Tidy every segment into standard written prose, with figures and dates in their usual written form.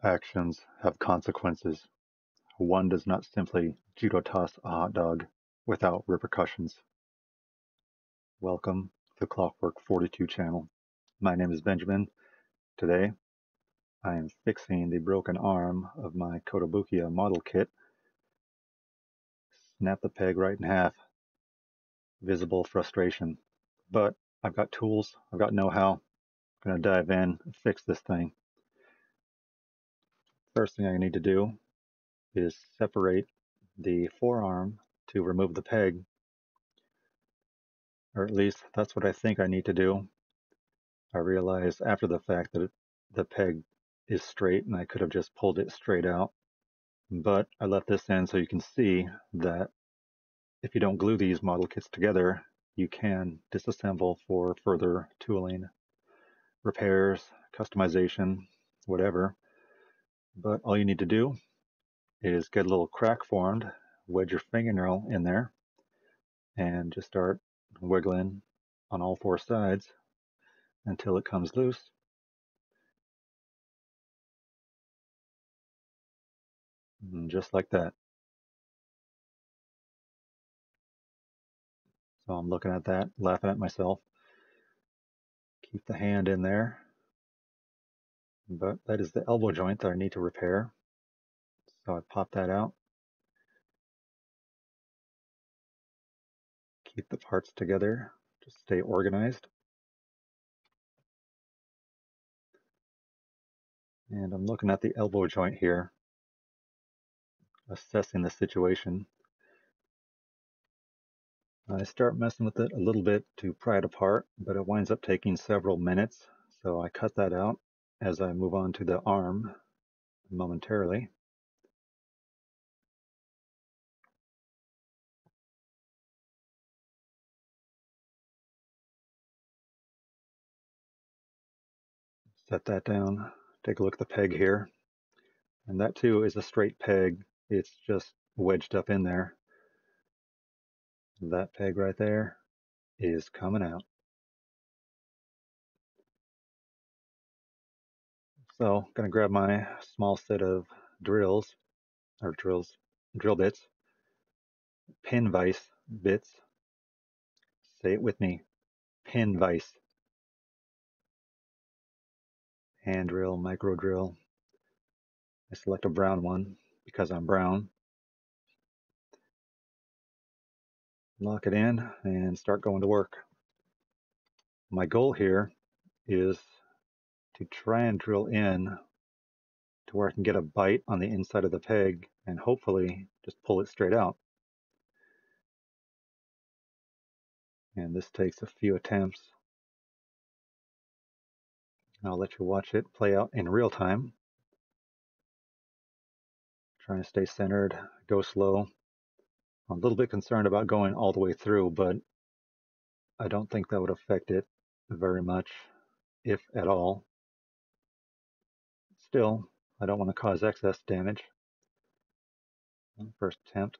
Actions have consequences. One does not simply judo toss a hot dog without repercussions. Welcome to the Clockwork 42 channel. My name is Benjamin. Today, I am fixing the broken arm of my Kotobukiya model kit. Snap the peg right in half. Visible frustration. But I've got tools, I've got know-how. I'm going to dive in and fix this thing. First thing I need to do is separate the forearm to remove the peg, or at least that's what I think I need to do. I realized after the fact that the peg is straight and I could have just pulled it straight out, but I left this in so you can see that if you don't glue these model kits together, you can disassemble for further tooling, repairs, customization, whatever. But all you need to do is get a little crack formed, wedge your fingernail in there, and just start wiggling on all four sides until it comes loose. And just like that. So I'm looking at that, laughing at myself. Keep the hand in there. But that is the elbow joint that I need to repair. So I pop that out. Keep the parts together. Just stay organized. And I'm looking at the elbow joint here, assessing the situation. I start messing with it a little bit to pry it apart, but it winds up taking several minutes. So I cut that out as I move on to the arm momentarily. Set that down. Take a look at the peg here. And that too is a straight peg. It's just wedged up in there. That peg right there is coming out. So I'm going to grab my small set of drill bits, pin vise bits. Say it with me, pin vise. Hand drill, micro drill. I select a brown one because I'm brown. Lock it in and start going to work. My goal here is to try and drill in to where I can get a bite on the inside of the peg and hopefully just pull it straight out. And this takes a few attempts. I'll let you watch it play out in real time. Trying to stay centered, go slow. I'm a little bit concerned about going all the way through, but I don't think that would affect it very much, if at all. Still, I don't want to cause excess damage. First attempt.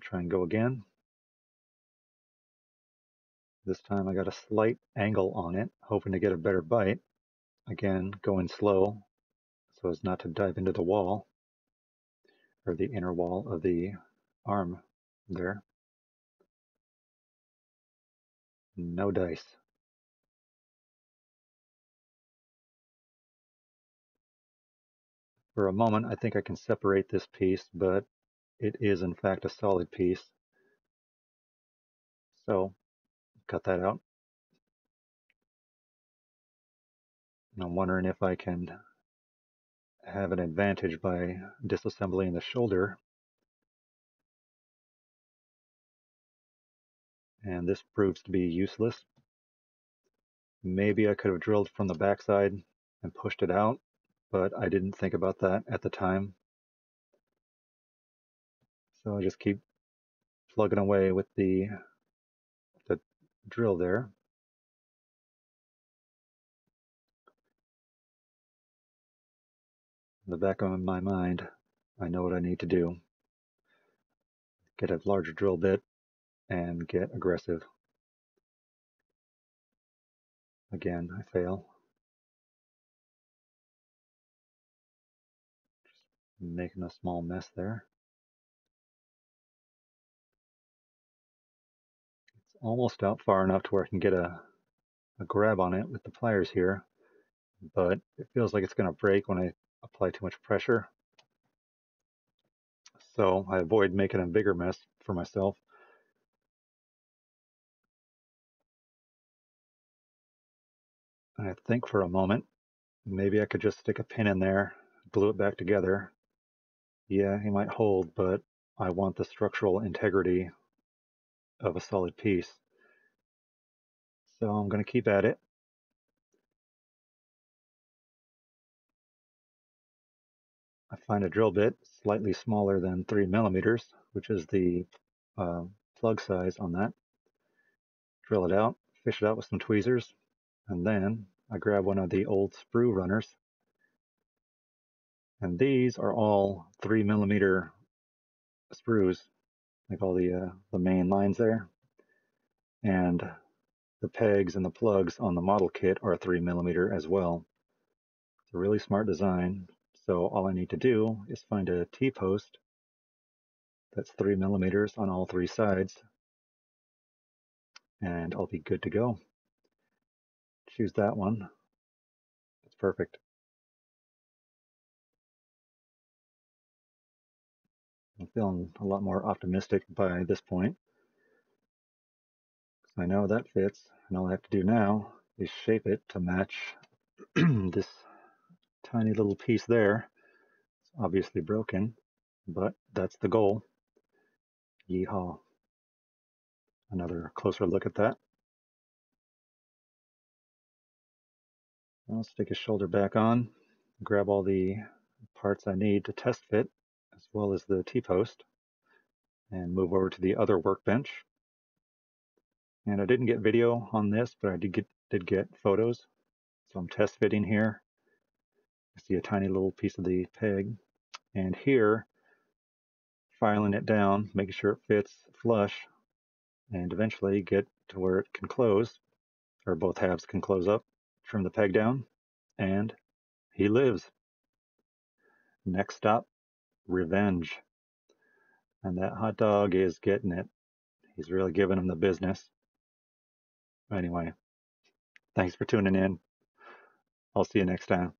Try and go again. This time I got a slight angle on it, hoping to get a better bite. Again, going slow so as not to dive into the wall, or the inner wall of the arm there. No dice. For a moment, I think I can separate this piece, but it is in fact a solid piece. So, cut that out. And I'm wondering if I can have an advantage by disassembling the shoulder. And this proves to be useless. Maybe I could have drilled from the backside and pushed it out, but I didn't think about that at the time. So I just keep plugging away with the drill there. In the back of my mind, I know what I need to do. Get a larger drill bit and get aggressive. Again, I fail. Making a small mess there. It's almost out far enough to where I can get a grab on it with the pliers here, but it feels like it's going to break when I apply too much pressure. So I avoid making a bigger mess for myself. And I think for a moment, maybe I could just stick a pin in there, glue it back together. Yeah, he might hold, but I want the structural integrity of a solid piece. So I'm going to keep at it. I find a drill bit slightly smaller than 3 millimeters, which is the uh, plug size on that. Drill it out, fish it out with some tweezers, and then I grab one of the old sprue runners. And these are all 3 millimeter sprues, like all the main lines there. And the pegs and the plugs on the model kit are 3 millimeter as well. It's a really smart design. So all I need to do is find a T-post that's 3 millimeters on all 3 sides, and I'll be good to go. Choose that one. It's perfect. I'm feeling a lot more optimistic by this point. I know that fits, and all I have to do now is shape it to match this tiny little piece there. It's obviously broken, but that's the goal. Yeehaw. Another closer look at that. I'll stick his shoulder back on, grab all the parts I need to test fit, as well as the T-post, and move over to the other workbench. And I didn't get video on this, but I did get photos. So I'm test fitting here. I see a tiny little piece of the peg, and here, filing it down, making sure it fits flush, and eventually get to where it can close, or both halves can close up, trim the peg down, and he lives. Next stop, revenge. And that hot dog is getting it. He's really giving him the business. Anyway, thanks for tuning in. I'll see you next time.